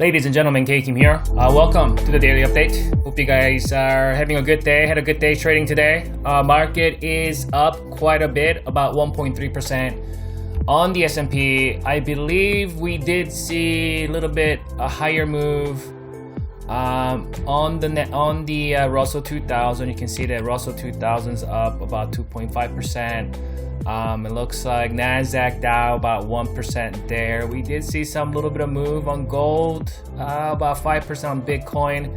Ladies and gentlemen, K-Kim here. Welcome to the daily update. Hope you guys are having a good day. Had a good day trading today. Market is up quite a bit, about 1.3% on the S&P. I believe we did see a little bit a higher move on the Russell 2000. You can see that Russell 2000 is up about 2.5%. It looks like NASDAQ Dow about 1% there. We did see some little bit of move on gold, about 5% on Bitcoin.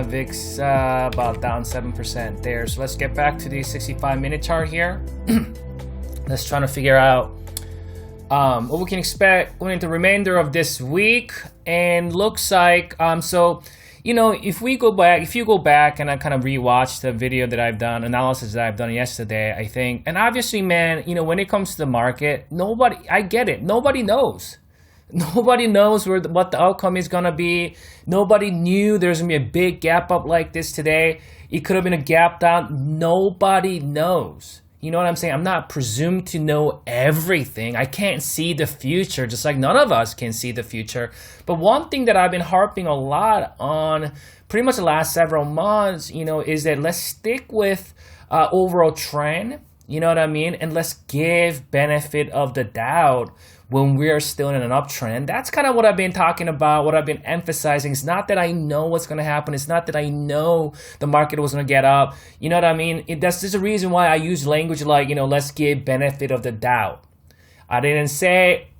VIX about down 7% there. So let's get back to the 65-minute chart here. Let's try to figure out what we can expect going into the remainder of this week. And looks like you know, if you go back and I kind of rewatch the video that I've done, analysis that I've done yesterday, I think, and obviously, man, you know, when it comes to the market, I get it. Nobody knows. Nobody knows what the outcome is going to be. Nobody knew there's going to be a big gap up like this today. It could have been a gap down. Nobody knows. You know what I'm saying? I'm not presumed to know everything. I can't see the future, just like none of us can see the future. But one thing that I've been harping a lot on pretty much the last several months, you know, is that let's stick with overall trend, you know what I mean? And let's give benefit of the doubt when we're still in an uptrend. That's kind of what I've been talking about, what I've been emphasizing. It's not that I know what's going to happen. It's not that I know the market was going to get up. You know what I mean? That's just a reason why I use language like, you know, let's give benefit of the doubt. I didn't say,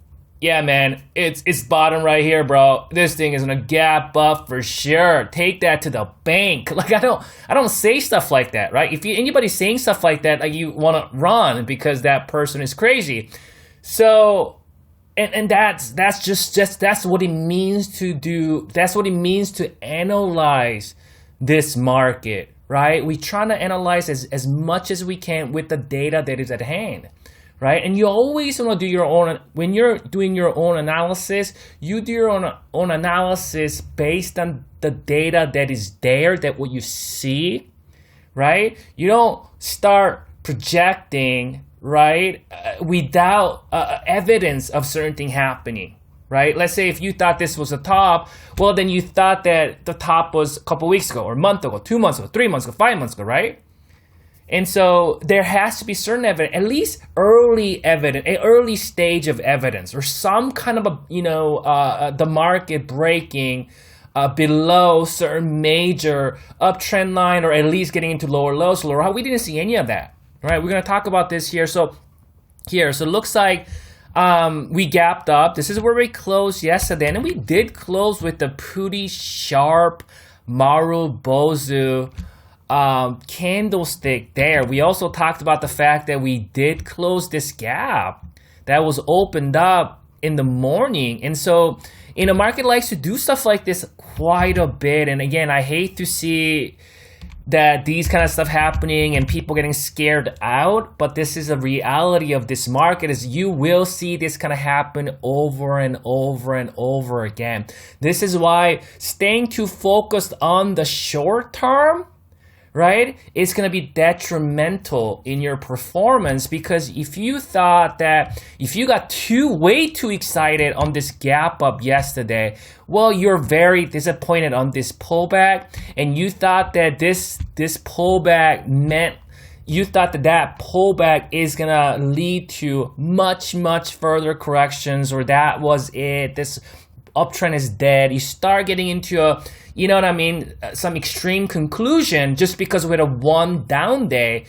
yeah, man, it's bottom right here, bro. This thing is going to gap up for sure. Take that to the bank. Like, I don't say stuff like that, right? If anybody's saying stuff like that, like, you want to run because that person is crazy. So, And that's what it means to do. That's what it means to analyze this market, right? We're trying to analyze as much as we can with the data that is at hand, right? And you always want to do your own. When you're doing your own analysis, you do your own analysis based on the data that is there, that what you see, right? You don't start projecting, right, without evidence of certain thing happening, right? Let's say if you thought this was a top, well, then you thought that the top was a couple weeks ago, or a month ago, 2 months ago, 3 months ago, 5 months ago, right? And so there has to be certain evidence, at least early evidence, an early stage of evidence, or some kind of the market breaking below certain major uptrend line, or at least getting into lower lows, lower high. We didn't see any of that. Right, we're going to talk about this here. So it looks like we gapped up. This is where we closed yesterday, and we did close with a pretty sharp Marubozu candlestick there. We also talked about the fact that we did close this gap that was opened up in the morning. And so, you know, market likes to do stuff like this quite a bit. And again, I hate to see that these kind of stuff happening and people getting scared out, but this is a reality of this market, is you will see this kind of happen over and over and over again. This is why staying too focused on the short term, right, is going to be detrimental in your performance, because if you thought that, if you got way too excited on this gap up yesterday, well, you're very disappointed on this pullback, and you thought that this pullback meant, you thought that pullback is going to lead to much further corrections, or that was it, this uptrend is dead. You start getting into a, you know what I mean, some extreme conclusion just because we had a one down day,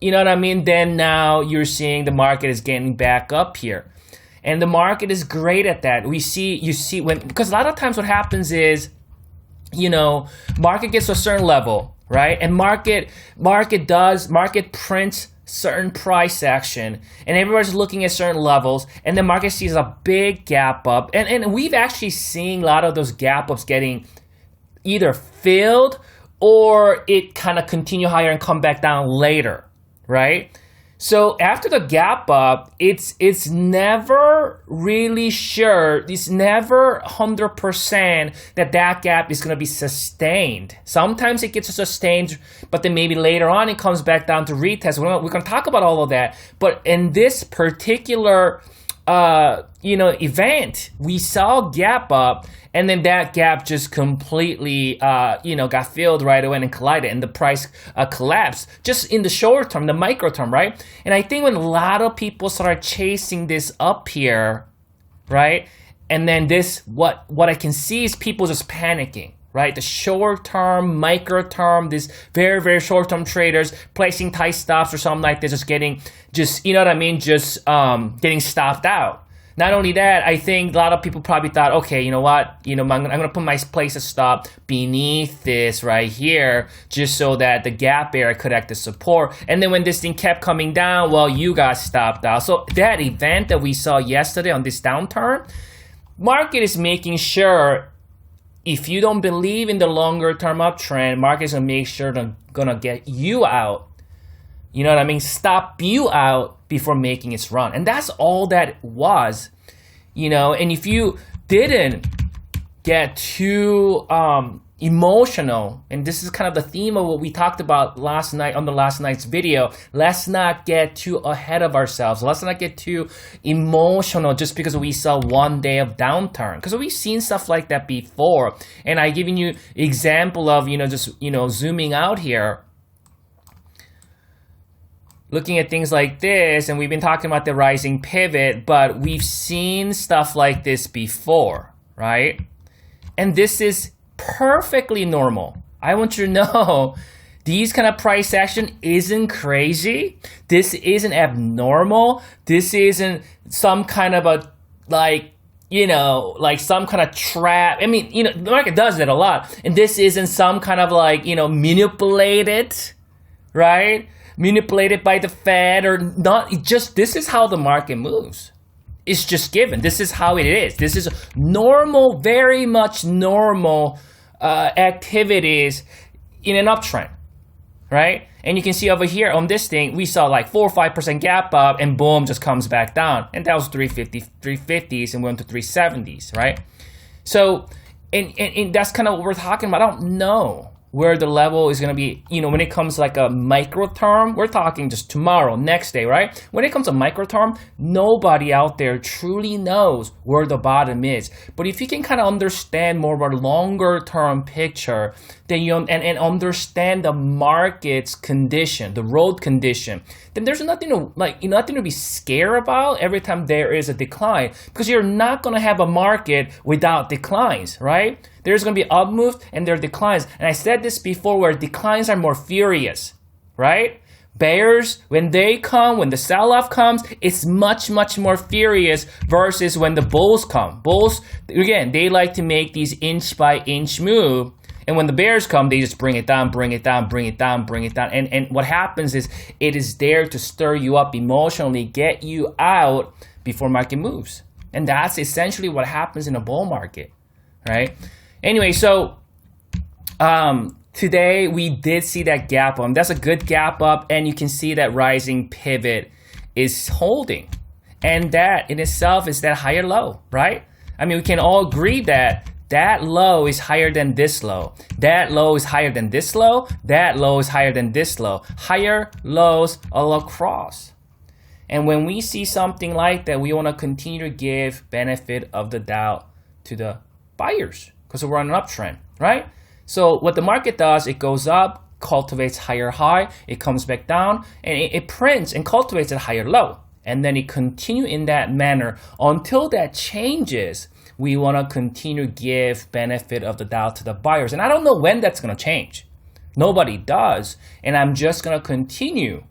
you know what I mean, then now you're seeing the market is getting back up here. And the market is great at that. You see when, because a lot of times what happens is, you know, market gets to a certain level, right? And market prints certain price action, and everybody's looking at certain levels, and the market sees a big gap up, and we've actually seen a lot of those gap ups getting either filled or it kind of continue higher and come back down later, right? So after the gap up, it's never really sure, it's never 100% that gap is going to be sustained. Sometimes it gets sustained, but then maybe later on it comes back down to retest. We're going to talk about all of that. But in this particular event. We saw gap up, and then that gap just completely, got filled right away and collided, and the price collapsed just in the short term, the micro term, right? And I think when a lot of people started chasing this up here, right? And then this, what I can see is people just panicking, right? The short term, micro term, this very, very short term traders placing tight stops or something like this, getting stopped out. Not only that, I think a lot of people probably thought, okay, you know what? I'm going to put my place a stop beneath this right here just so that the gap area could act as support. And then when this thing kept coming down, well, you got stopped out. So that event that we saw yesterday on this downturn, market is making sure if you don't believe in the longer term uptrend, market is going to make sure they're going to get you out. You know what I mean? Stop you out before making its run. And that's all that was, and if you didn't get too emotional, and this is kind of the theme of what we talked about last night on the last night's video, let's not get too ahead of ourselves. Let's not get too emotional just because we saw one day of downturn, because we've seen stuff like that before. And I given you example of, zooming out here, looking at things like this, and we've been talking about the rising pivot, but we've seen stuff like this before, right? And this is perfectly normal. I want you to know these kind of price action isn't crazy. This isn't abnormal. This isn't some kind of a, some kind of trap. I mean, the market does that a lot. And this isn't some kind of manipulated, right? Manipulated by the Fed or not. This is how the market moves. It's just given. This is how it is. This is normal, very much normal activities in an uptrend, right? And you can see over here on this thing, we saw 4 or 5% gap up and boom, just comes back down. And that was 350s and went to 370s, right? So, and that's kind of what we're talking about. I don't know where the level is going to be, when it comes a micro term, we're talking just tomorrow, next day, right? When it comes to micro term, nobody out there truly knows where the bottom is. But if you can kind of understand more of a longer term picture, then and understand the market's condition, the road condition, then there's nothing to nothing to be scared about every time there is a decline, because you're not going to have a market without declines, right? There's going to be up moves and there are declines. And I said this before, where declines are more furious, right? Bears, when they come, when the sell-off comes, it's much, much more furious versus when the bulls come. Bulls, again, they like to make these inch-by-inch move. And when the bears come, they just bring it down, bring it down, bring it down, bring it down. And what happens is it is there to stir you up emotionally, get you out before market moves. And that's essentially what happens in a bull market, right? Anyway, so today we did see that gap up. That's a good gap up, and you can see that rising pivot is holding. And that in itself is that higher low, right? I mean, we can all agree that that low is higher than this low. That low is higher than this low. That low is higher than this low. Higher lows all across. And when we see something like that, we want to continue to give benefit of the doubt to the buyers, because we're on an uptrend, right? So what the market does, it goes up, cultivates higher high, it comes back down, and it prints and cultivates a higher low. And then it continue in that manner until that changes. We want to continue to give benefit of the doubt to the buyers. And I don't know when that's going to change. Nobody does. And I'm just going to continue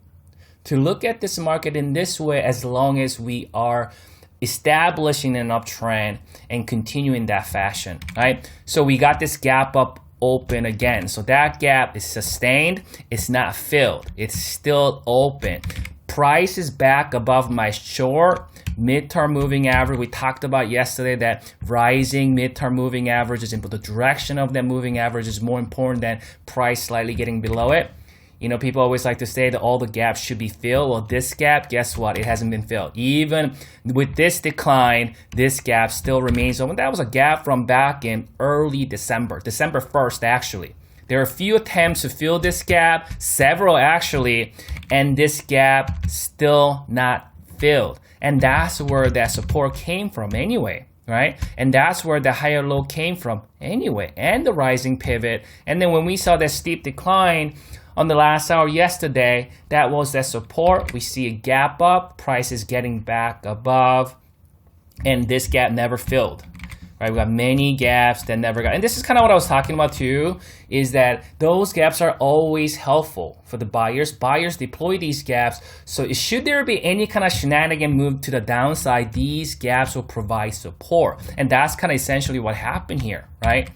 to look at this market in this way as long as we are establishing an uptrend and continue in that fashion, right? So we got this gap up open again. So that gap is sustained. It's not filled. It's still open. Price is back above my short midterm moving average. We talked about yesterday that rising midterm moving average is in the direction of that moving average is more important than price slightly getting below it. People always like to say that all the gaps should be filled. Well, this gap, guess what? It hasn't been filled. Even with this decline, this gap still remains open. That was a gap from back in early December 1st, actually. There are a few attempts to fill this gap, several actually, and this gap still not filled. And that's where that support came from anyway, right? And that's where the higher low came from anyway, and the rising pivot. And then when we saw that steep decline on the last hour yesterday, that was that support. We see a gap up, price is getting back above, and this gap never filled. Right, we got many gaps that never got, and this is kind of what I was talking about too, is that those gaps are always helpful for the buyers. Buyers deploy these gaps, so should there be any kind of shenanigan move to the downside, these gaps will provide support, and that's kind of essentially what happened here, right?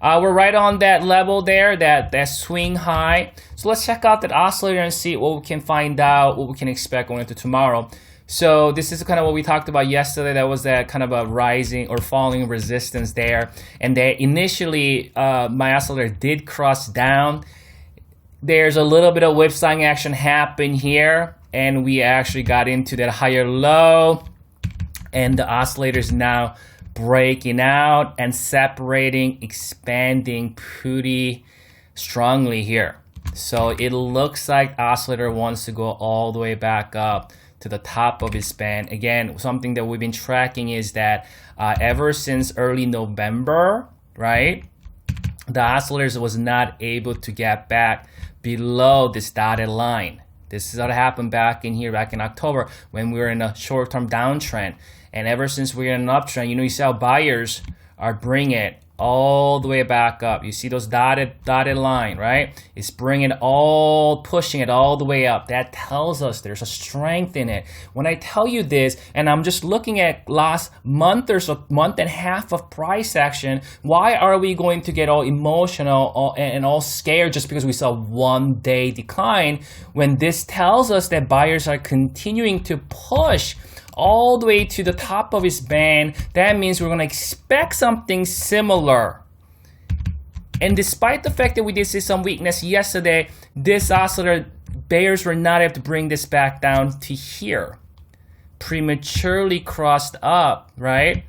We're right on that level there, that swing high. So let's check out that oscillator and see what we can find out, what we can expect going into tomorrow. So this is kind of what we talked about yesterday. That was that kind of a rising or falling resistance there. And they initially, my oscillator did cross down. There's a little bit of whipsawing action happen here. And we actually got into that higher low. And the oscillator is now breaking out and separating, expanding pretty strongly here. So it looks like oscillator wants to go all the way back up to the top of his band. Again, something that we've been tracking is that ever since early November, right, the oscillators was not able to get back below this dotted line. This is what happened back in October when we were in a short-term downtrend. And ever since we're in an uptrend, you see how buyers are bringing it all the way back up. You see those dotted line, right? It's bringing it all, pushing it all the way up. That tells us there's a strength in it. When I tell you this, and I'm just looking at last month or so, month and a half of price action, why are we going to get all emotional and all scared just because we saw 1 day decline, when this tells us that buyers are continuing to push all the way to the top of his band? That means we're going to expect something similar. And despite the fact that we did see some weakness yesterday, this oscillator, bears were not able to bring this back down to here. Prematurely crossed up, right?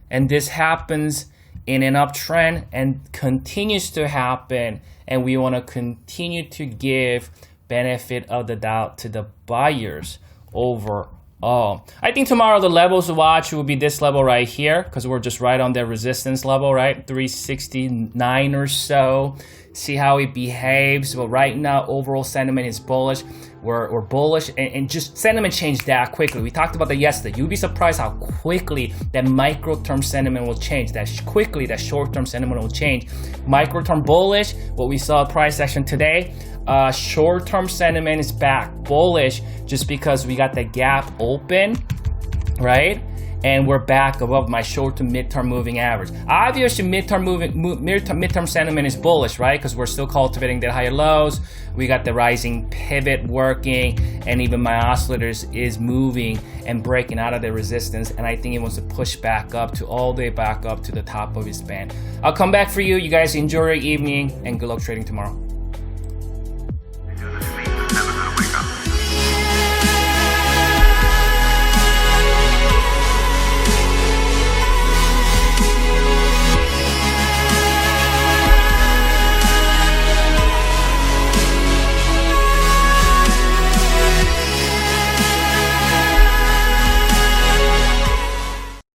And this happens in an uptrend and continues to happen. And we want to continue to give benefit of the doubt to the buyers overall. I think tomorrow the levels to watch will be this level right here, because we're just right on the resistance level, right? 369 or so. See how it behaves. But right now, overall sentiment is bullish. We're bullish, and just sentiment changed that quickly. We talked about that yesterday. You'd be surprised how quickly that micro-term sentiment will change. That quickly that short-term sentiment will change. Micro-term bullish, what we saw price action today. Short-term sentiment is back bullish just because we got the gap open, right? And we're back above my short to mid-term moving average. Obviously, mid-term sentiment is bullish, right? Because we're still cultivating the higher lows. We got the rising pivot working, and even my oscillators is moving and breaking out of the resistance. And I think it wants to push back up to all the way back up to the top of his band. I'll come back for you. You guys enjoy your evening, and good luck trading tomorrow.